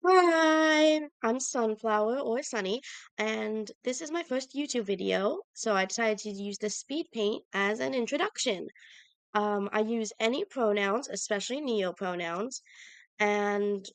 Hi, I'm Sunflower or Sunny, and this is my first YouTube video, so I decided to use the speed paint as an introduction. I use any pronouns, especially neo pronouns, and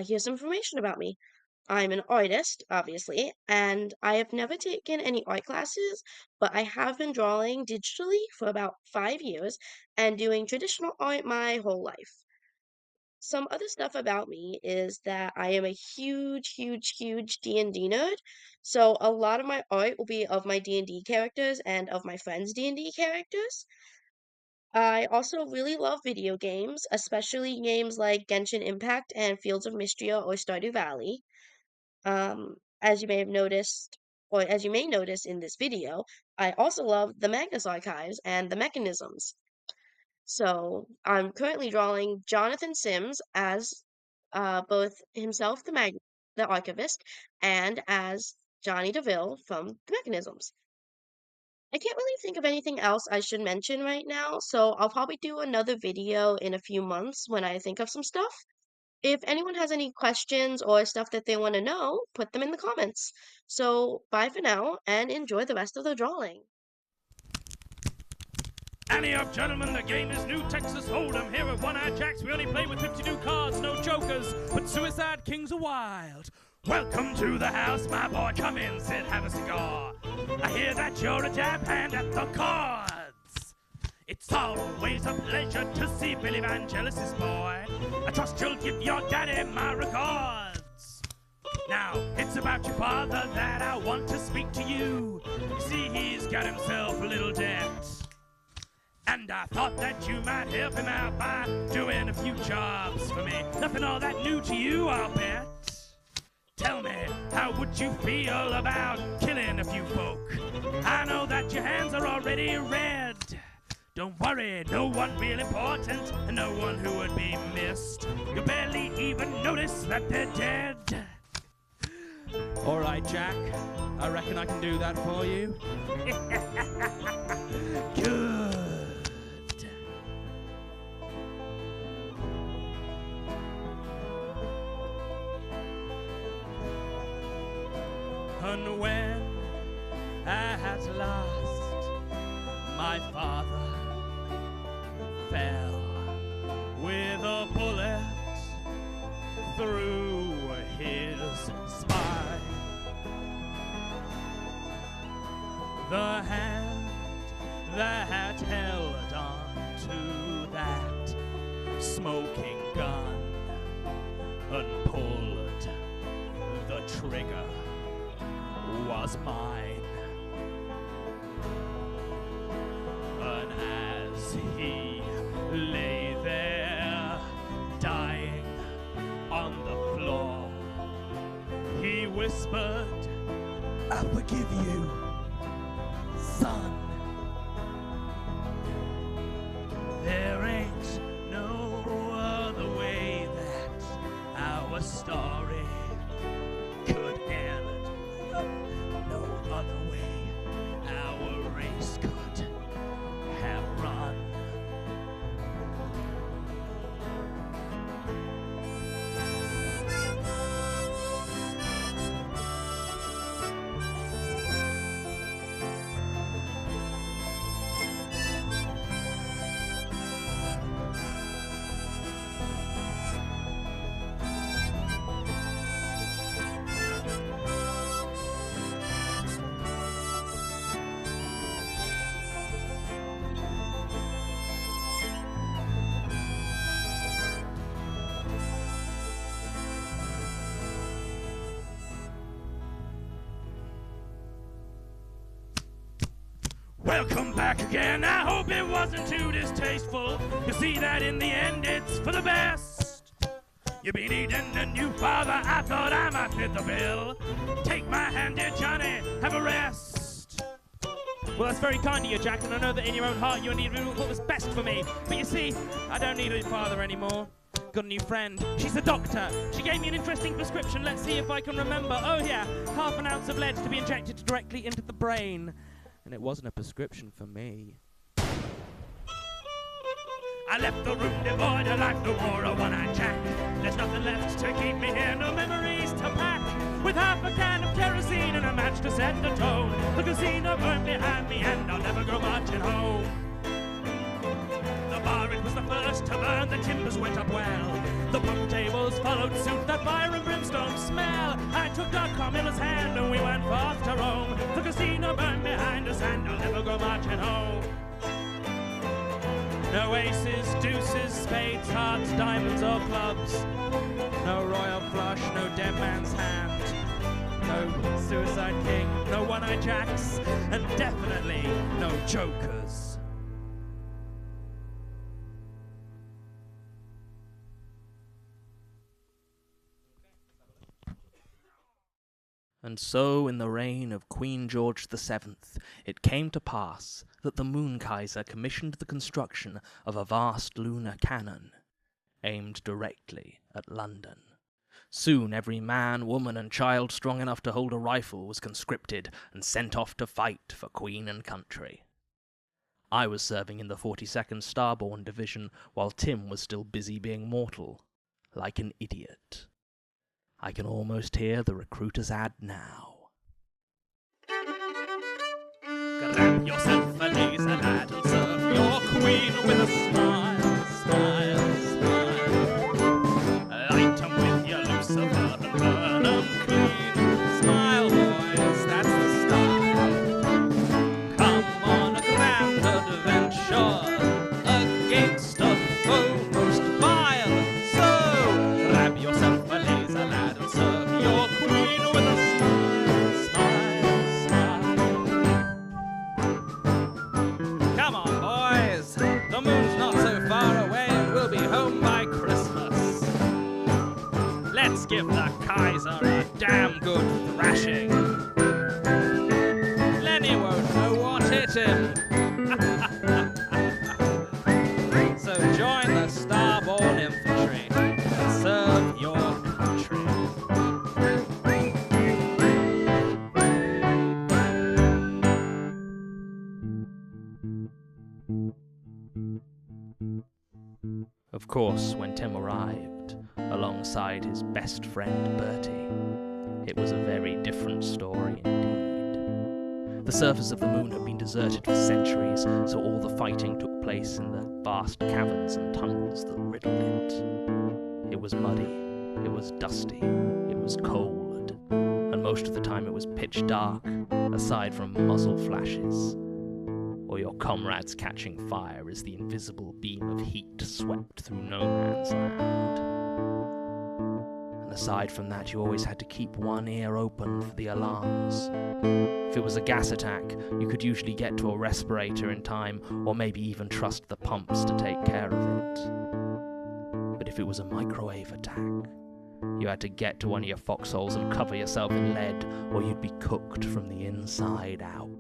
here's some information about me. I'm an artist, obviously, and I have never taken any art classes, but I have been drawing digitally for about 5 years and doing traditional art my whole life. Some other stuff about me is that I am a huge D&D nerd. So a lot of my art will be of my D&D characters and of my friends' D&D characters. I also really love video games, especially games like Genshin Impact and Fields of Mystria or Stardew Valley. As you may have noticed, or as you may notice in this video, I also love the Magnus archives and the mechanisms. So I'm currently drawing Jonathan Sims as both himself, the archivist, and as Jonny De'ville from the mechanisms. I can't really think of anything else I should mention right now, so I'll probably do another video in a few months when I think of some stuff. If anyone has any questions or stuff that they want to know, put them in the comments. So bye for now and enjoy the rest of the drawing. Annie up, gentlemen, the game is new Texas Hold'em. Here at One-Eyed Jacks, we only play with 52 cards, no jokers, but Suicide Kings are wild. Welcome to the house, my boy. Come in, sit, have a cigar. I hear that you're a jab hand at the cards. It's always a pleasure to see Billy Vangelis' boy. I trust you'll give your daddy my regards. Now, it's about your father that I want to speak to you. You see, he's got himself a little debt. And I thought that you might help him out by doing a few jobs for me. Nothing all that new to you, I'll bet. Tell me, how would you feel about killing a few folk? I know that your hands are already red. Don't worry, no one real important and no one who would be missed. You barely even notice that they're dead. All right, Jack. I reckon I can do that for you. Good. And when at last my father fell with a bullet through his spine, the hand that held on to that smoking gun and pulled the trigger was mine. And as he lay there dying on the floor, he whispered, "I forgive you, son. There ain't no other way that our story could end. No other way our race could have run." Welcome back again. I hope it wasn't too distasteful. You see that in the end it's for the best. You've been eating a new father. I thought I might fit the bill. Take my hand, dear Johnny. Have a rest. Well, that's very kind of you, Jack, and I know that in your own heart you indeed really thought was best for me. But you see, I don't need a father anymore. Got a new friend. She's a doctor. She gave me an interesting prescription. Let's see if I can remember. Oh, yeah. 1/2 ounce of lead to be injected directly into the brain. And it wasn't a prescription for me. I left the room devoid of life, no more a one-eyed Jack. There's nothing left to keep me here, no memories to pack. With half a can of kerosene and a match to set the tone, the casino burned behind me and I'll never go marching home. The bar, it was the first to burn, the timbers went up well. The pump tables followed suit, that fire and brimstone smell. I took Doc Carmilla's hand and we went forth to roam. The casino burned behind us and I'll never go marching home. No aces, deuces, spades, hearts, diamonds or clubs. No royal flush, no dead man's hand. No suicide king, no one-eyed jacks, and definitely no jokers. And so, in the reign of Queen George VII, it came to pass that the Moon Kaiser commissioned the construction of a vast lunar cannon, aimed directly at London. Soon every man, woman, and child strong enough to hold a rifle was conscripted and sent off to fight for Queen and country. I was serving in the 42nd Starborne Division, while Tim was still busy being mortal, like an idiot. I can almost hear the recruiter's ad now. Grab yourself a laser lad and serve your queen with a smile, smile, smile. Light 'em with your Lucifer and burn 'em clean. Smile, boys, that's the style. Come on a grand adventure against a foe most vile. So grab yourself a laser lad and serve your queen with a smile, smile, smile. Come on, boys. The moon's not so far away and we'll be home by Christmas. Let's give the Kaiser a damn good thrashing. Lenny won't know what hit him. So join the Starborne Infantry and serve your country. Of course, when Tim arrived, alongside his best friend Bertie, it was a very different story indeed. The surface of the moon had been deserted for centuries, so all the fighting took place in the vast caverns and tunnels that riddled it. It was muddy, it was dusty, it was cold, and most of the time it was pitch dark, aside from muzzle flashes, or your comrades catching fire as the invisible beam of heat swept through no man's land. And aside from that, you always had to keep one ear open for the alarms. If it was a gas attack, you could usually get to a respirator in time, or maybe even trust the pumps to take care of it. But if it was a microwave attack, you had to get to one of your foxholes and cover yourself in lead, or you'd be cooked from the inside out.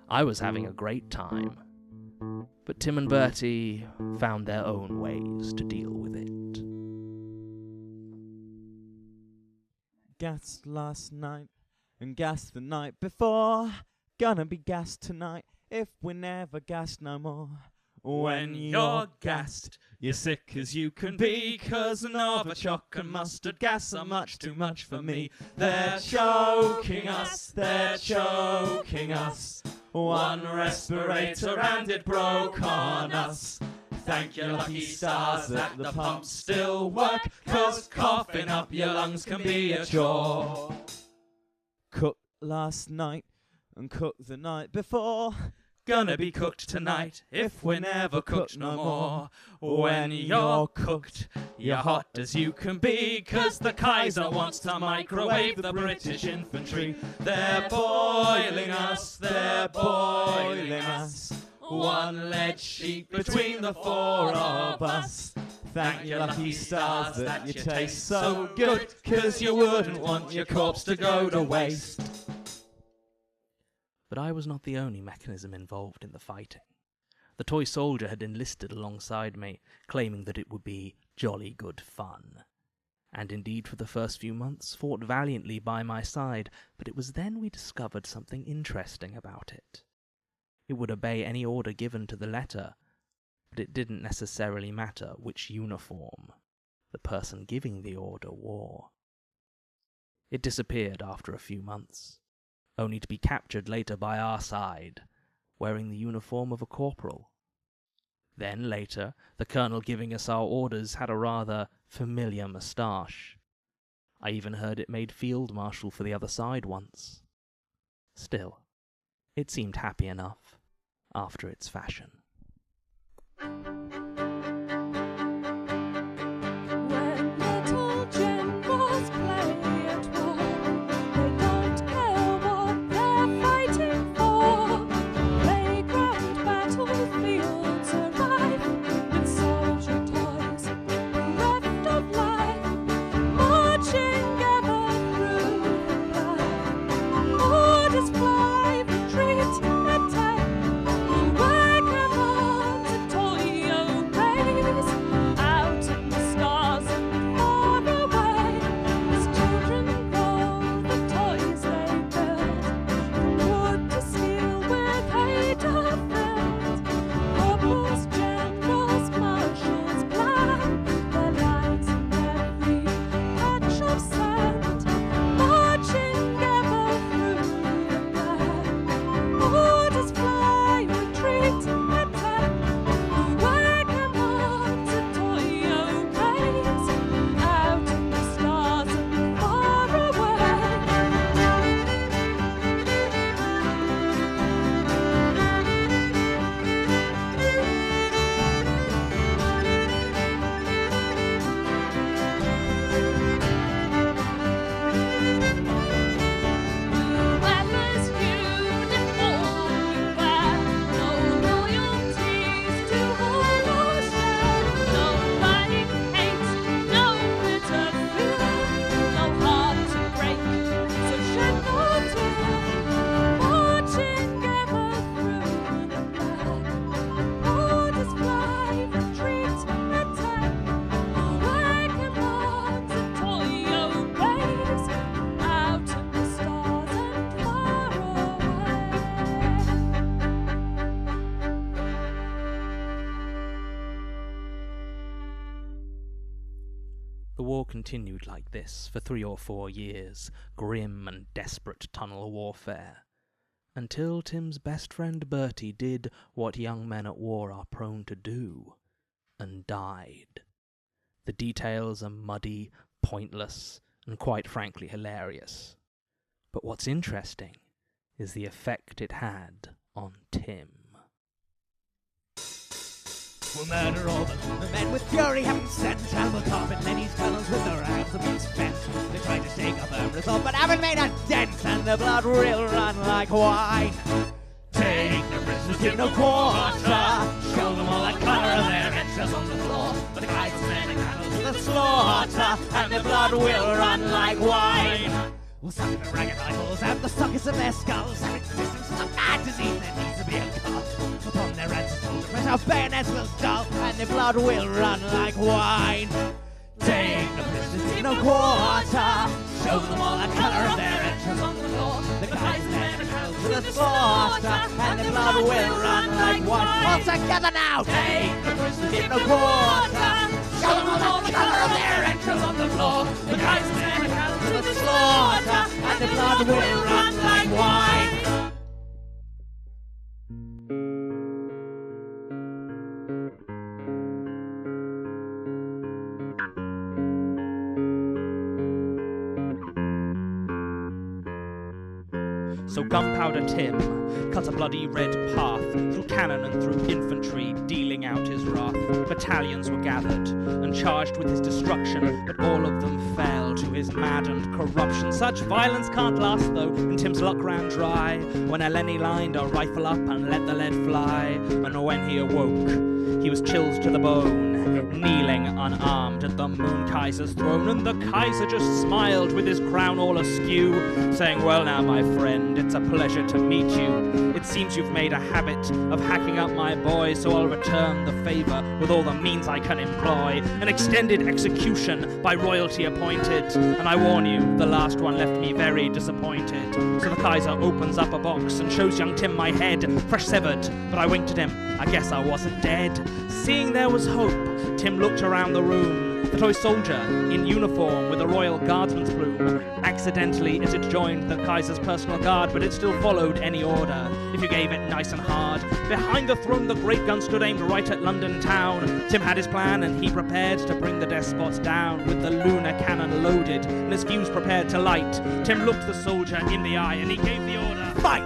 I was having a great time, but Tim and Bertie found their own ways to deal with it. Gassed last night and gassed the night before. Gonna be gassed tonight if we never gas no more. When you're gassed, you're sick as you can be, 'cause Novichok and mustard gas are much too much for me. They're choking us, they're choking us. One respirator and it broke on us. Thank your lucky stars that the pumps still work, 'cause coughing up your lungs can be a chore. Cooked last night and cooked the night before. Gonna be cooked tonight if we're never cooked no more. When you're cooked, you're hot as you can be, 'cause the Kaiser wants to microwave the British infantry. They're boiling us, they're boiling us. One lead sheet between the four of us. Thank your lucky stars that you taste so good, 'cause you wouldn't want your corpse to go to waste. But I was not the only mechanism involved in the fighting. The toy soldier had enlisted alongside me, claiming that it would be jolly good fun, and indeed for the first few months fought valiantly by my side, but it was then we discovered something interesting about it. It would obey any order given to the letter, but it didn't necessarily matter which uniform the person giving the order wore. It disappeared after a few months, only to be captured later by our side, wearing the uniform of a corporal. Then, later, the colonel giving us our orders had a rather familiar moustache. I even heard it made field marshal for the other side once. Still, it seemed happy enough, after its fashion. When little generals play at war, they don't care what they're fighting for. Playground battlefields arrive with soldier toys, bereft of life, marching ever through the night. Orders fly, retreat, attack. Where commands a toy obeys, out in the stars and far away. As children grow, the toys they build, from wood to steel with hate are filled. Corporals, generals, marshals plan their lines in every patch of sand, marching ever through the night. Orders fly, retreat, attack. Where commands a toy obeys, out in the stars and far away. Whoever's uniform you wear, no loyalties to hold or share, no fighting hate, no bitter fear, no heart to break, so shed no tear. Marching ever through the night, orders fly, retreat, attack. Where commands a toy obeys, out in the stars and far away. The war continued like this for 3 or 4 years, grim and desperate tunnel warfare, until Tim's best friend Bertie did what young men at war are prone to do, and died. The details are muddy, pointless, and quite frankly hilarious. But what's interesting is the effect it had on Tim. We'll murder all the men with fury having sent, and we'll carpet Lenny's tunnels with their arms have been spent. They tried to take a firm resolve, but haven't made a dent, and the blood will run like wine. Take the prisoners, give no quarter, show them all the colour of their entrails on the floor. But the guys and men and cattle to the slaughter, and the blood will run like wine. We'll suck the ragged rifles out the sockets of their skulls, and existence is a bad disease that needs to be a cut. Upon their ancestors, press our bayonets will dull, and their blood will run like wine. Take the prisoners, give no quarter, show them all the colour of their entrails on the floor. The guys and men are held to the slaughter, and their blood will run like wine. All together now! Take the prisoners, give no quarter, show them all the colour of their entrails on the floor. The guys and men are held to the slaughter, and their blood will run like wine. So Gunpowder Tim cut a bloody red path through cannon and through infantry, dealing out his wrath. Battalions were gathered and charged with his destruction, but all of them fell to his maddened corruption. Such violence can't last though, and Tim's luck ran dry when Eleni lined a rifle up and let the lead fly. And when he awoke, he was chilled to the bone, kneeling unarmed at the Moon Kaiser's throne. And the Kaiser just smiled with his crown all askew, saying, "Well now, my friend, it's a pleasure to meet you. It seems you've made a habit of hacking up my boy, so I'll return the favour with all the means I can employ. An extended execution by royalty appointed, and I warn you, the last one left me very disappointed." So the Kaiser opens up a box and shows young Tim my head, fresh severed, but I winked at him, I guess I wasn't dead. Seeing there was hope, Tim looked around the room. The toy soldier, in uniform with a royal guardsman's plume. Accidentally, it had joined the Kaiser's personal guard, but it still followed any order, if you gave it nice and hard. Behind the throne, the great gun stood aimed right at London town. Tim had his plan, and he prepared to bring the despots down, with the lunar cannon loaded, and his fuse prepared to light. Tim looked the soldier in the eye, and he gave the order, "Fight!"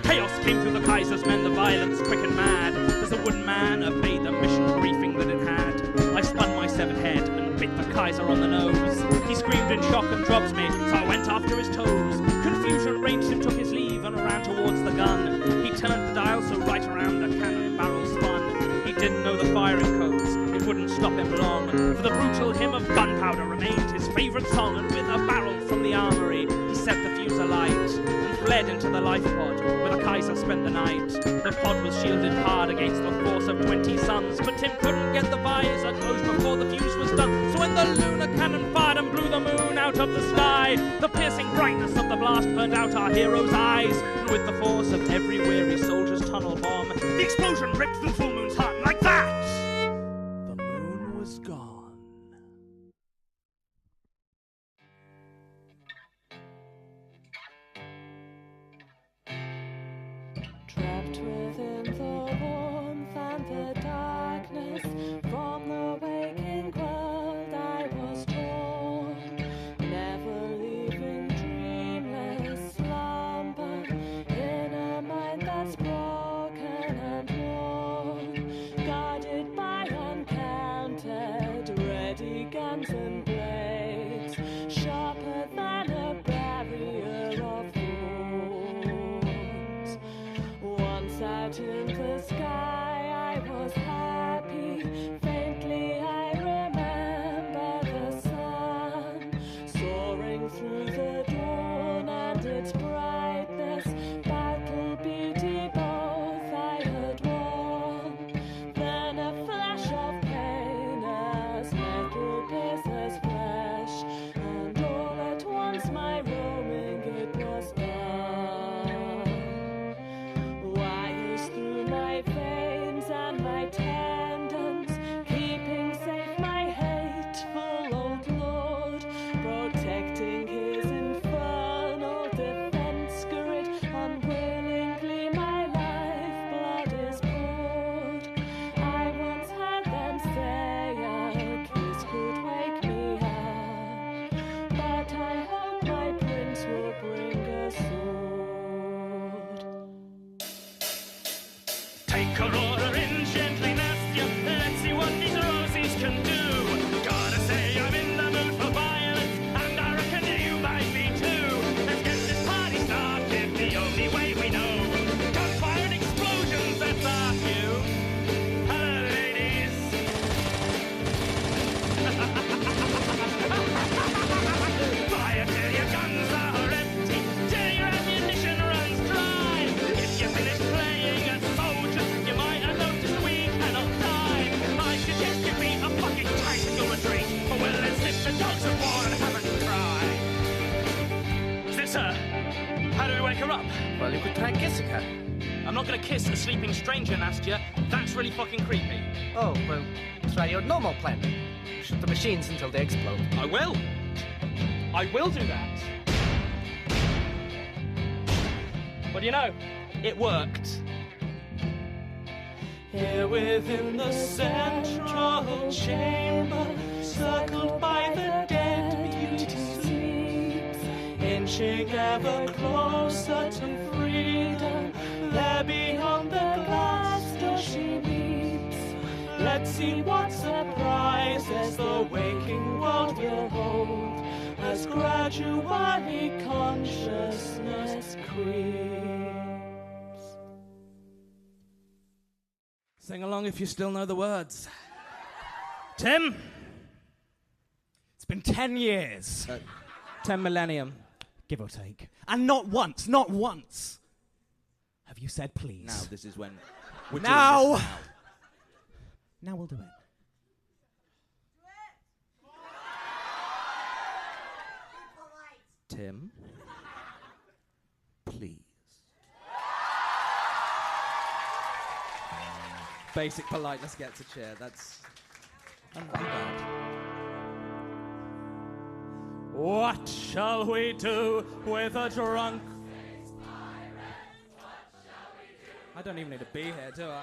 Chaos came through the Kaiser's men, the violence quick and mad, as the wooden man obeyed the mission briefing that it had. I spun my severed head and bit the Kaiser on the nose. He screamed in shock and dropped me, so I went after his toes. Confusion raged and took his leave and ran towards the gun. He turned the dial so right around the cannon barrel spun. He didn't know the firing codes, it wouldn't stop him long, for the brutal hymn of gunpowder remained his favourite song, and with a barrel from the armoury he set the fuse alight and fled into the life pod where the Kaiser spent the night. The pod was shielded hard against the force of 20 suns, but Tim couldn't get the visor closed before the fuse was done. So when the lunar cannon fired and blew the moon out of the sky, the piercing brightness of the blast burned out our hero's eyes, and with the force of every weary soldier's tunnel bomb, the explosion ripped through full moon's heart like that. The moon was gone. Trapped within the warmth and the darkness, from the waking world I was torn, never leaving dreamless slumber, in a mind that's broken and worn, guarded by uncounted ready guns and blades, sharper than a barrier of thorns. Once out in the sky I was happy, faintly I remember the sun, soaring through the dawn and its brightness, battle beauty both I had won. Then a flash of pain as metal pierces flesh, and all at once my roaming it was done. Wires through my veins and my tendons, keeping safe my hateful old lord, protecting his infernal defense grid. Unwillingly my lifeblood is poured. I once heard them say a kiss could wake me up, but I hope my prince will bring a sword. Take a order in gently, Nastya. Let's see what these roses can do. Gotta say I'm in the mood for violence, and I reckon you might be too. Let's get this party started the only way we know. Gunfire and explosions, that's our cue. Hello, ladies. Fire till your guns are empty, till your ammunition runs dry. If you finish playing a soldier, you might have noticed we cannot die. I suggest you beat a fucking tactical retreat, or well, let's nip the dogs of war and have a cry. Is this her? How do we wake her up? Well, you could try kissing her. I'm not gonna kiss a sleeping stranger, Nastya. That's really fucking creepy. Oh, well, try your normal plan. Shoot the machines until they explode. I will. I will do that. What do you know? It worked. Here within the central chamber, circled by the dead beauty sleeps, inching ever closer to freedom. There beyond the glass door she weeps. Let's see what surprises the waking world will hold, as gradually consciousness creeps. Sing along if you still know the words. Tim? It's been 10 years, 10 millennium. give or take. And not once, have you said please. Now, this is when we're Now! doing this now. Now we'll do it. Tim, please. basic politeness gets a cheer. That's unbad. What shall we do with a drunk? I don't even need to be here, do I?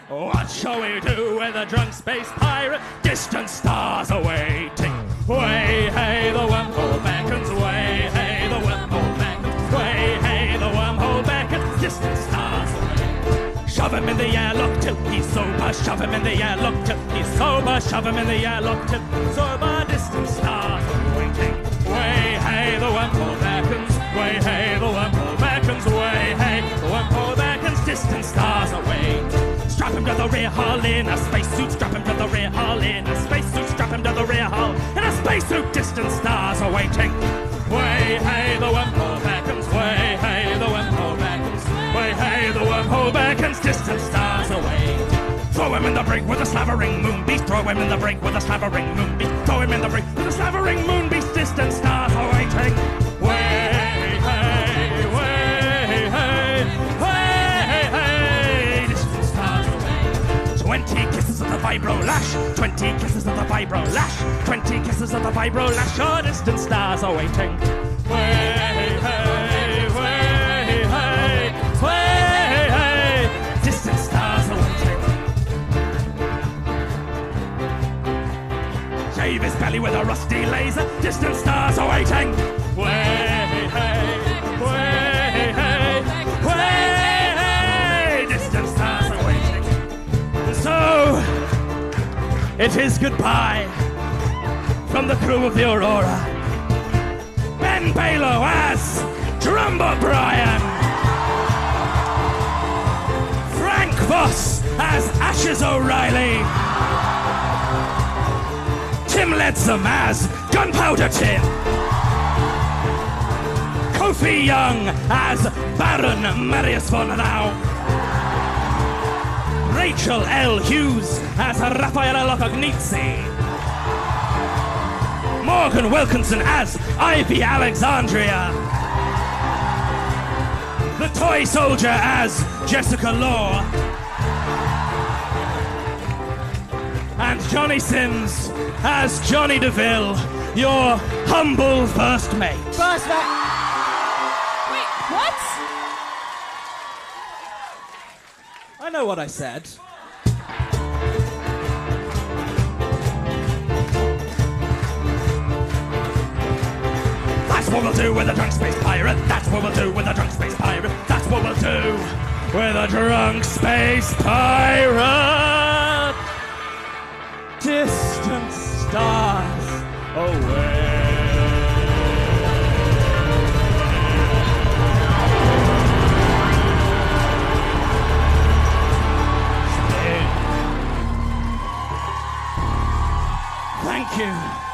What shall we do with a drunk space pirate? Distant stars are waiting. Way, hey, the wormhole beckons. Way, hey, the wormhole beckons. Way, hey, the wormhole beckons. Distant stars are waiting. Shove him in the airlock till he's sober. Shove him in the airlock till he's sober. Shove him in the airlock till sober. Distant stars are waiting. Way, hey, the wormhole beckons. Way, hey, the wormhole beckons. Way, hey, the wormhole beckons. Distant stars are waiting. Strap him to the rear hull in a spacesuit. Strap him to the rear hull in a spacesuit. Strap him to the rear hull in a spacesuit. Distant stars are waiting. Way, hey, the wormhole beckons. Way, hey, the wormhole beckons. Way, hey, the wormhole beckons. Distant stars are waiting. Throw him in the brig with a slavering moon beast. Throw him in the brig with a slavering moon beast. Throw him in the brig with a slavering moon beast. Distant stars are waiting. Way, hey, way, hey, way, hey. Distant stars are waiting. 20 kisses of the vibro lash. 20 kisses of the vibro lash. 20 kisses of the vibro lash. Oh, distant stars are waiting. Way, hey, way, hey, way, hey. Distant stars are waiting. Shave his belly with a rusty laser. Distant stars are waiting. Way, hey, way, hey, way, hey. Distant stars are waiting. And so, it is goodbye from the crew of the Aurora. Ben Balo as Drumbo Brian. Frank Voss as Ashes O'Reilly. Tim Leadsom as Gunpowder Tin. Kofi Young as Baron Marius von Rau. Rachel L. Hughes as Raffaella Locognizzi. Morgan Wilkinson as Ivy Alexandria. The Toy Soldier as Jessica Law. And Johnny Sims as Jonny De'ville, your humble first mate. First mate! Wait, what? I know what I said. That's what we'll do with a drunk space pirate. That's what we'll do with a drunk space pirate. That's what we'll do with a drunk space pirate. Distant stars away. Thank you.